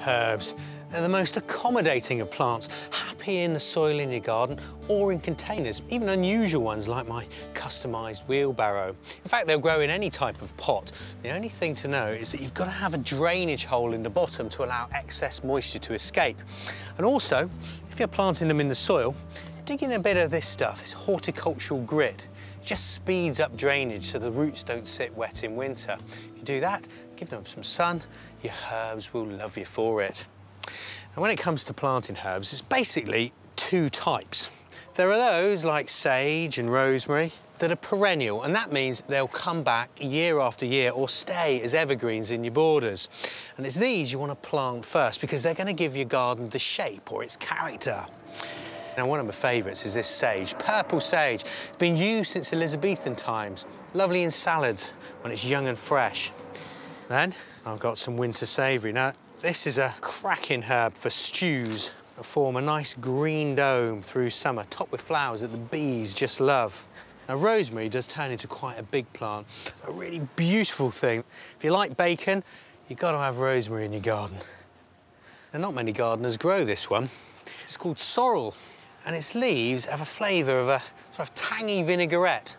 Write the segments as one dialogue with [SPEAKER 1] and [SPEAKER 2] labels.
[SPEAKER 1] Herbs. They're the most accommodating of plants, happy in the soil in your garden or in containers, even unusual ones like my customised wheelbarrow. In fact, they'll grow in any type of pot. The only thing to know is that you've got to have a drainage hole in the bottom to allow excess moisture to escape. And also, if you're planting them in the soil, dig in a bit of this stuff, this horticultural grit. It just speeds up drainage so the roots don't sit wet in winter. If you do that, give them some sun, your herbs will love you for it. And when it comes to planting herbs, it's basically two types. There are those like sage and rosemary that are perennial, and that means they'll come back year after year or stay as evergreens in your borders. And it's these you want to plant first because they're going to give your garden the shape or its character. Now, one of my favourites is this sage, purple sage. It's been used since Elizabethan times, lovely in salads when it's young and fresh. Then I've got some winter savoury. Now, this is a cracking herb for stews that form a nice green dome through summer, topped with flowers that the bees just love. Now, rosemary does turn into quite a big plant, a really beautiful thing. If you like bacon, you've got to have rosemary in your garden. Now, not many gardeners grow this one. It's called sorrel, and its leaves have a flavour of a sort of tangy vinaigrette.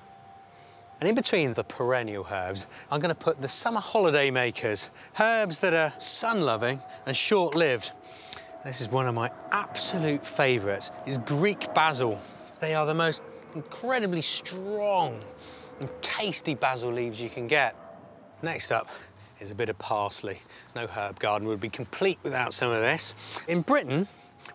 [SPEAKER 1] And in between the perennial herbs, I'm going to put the summer holiday makers, herbs that are sun-loving and short-lived. This is one of my absolute favourites, is Greek basil. They are the most incredibly strong and tasty basil leaves you can get. Next up is a bit of parsley. No herb garden would be complete without some of this. In Britain,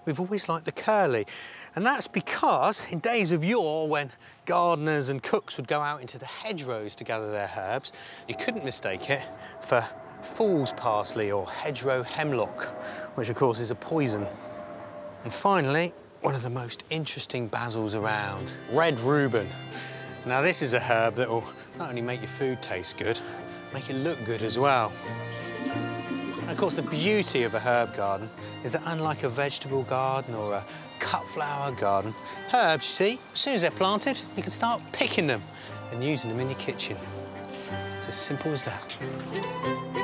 [SPEAKER 1] we've always liked the curly, and that's because in days of yore, when gardeners and cooks would go out into the hedgerows to gather their herbs, you couldn't mistake it for fool's parsley or hedgerow hemlock, which of course is a poison. And finally, one of the most interesting basils around, red rhubarb. Now, this is a herb that will not only make your food taste good, make it look good as well. And of course, the beauty of a herb garden is that unlike a vegetable garden or a cut flower garden, herbs, you see, as soon as they're planted, you can start picking them and using them in your kitchen. It's as simple as that.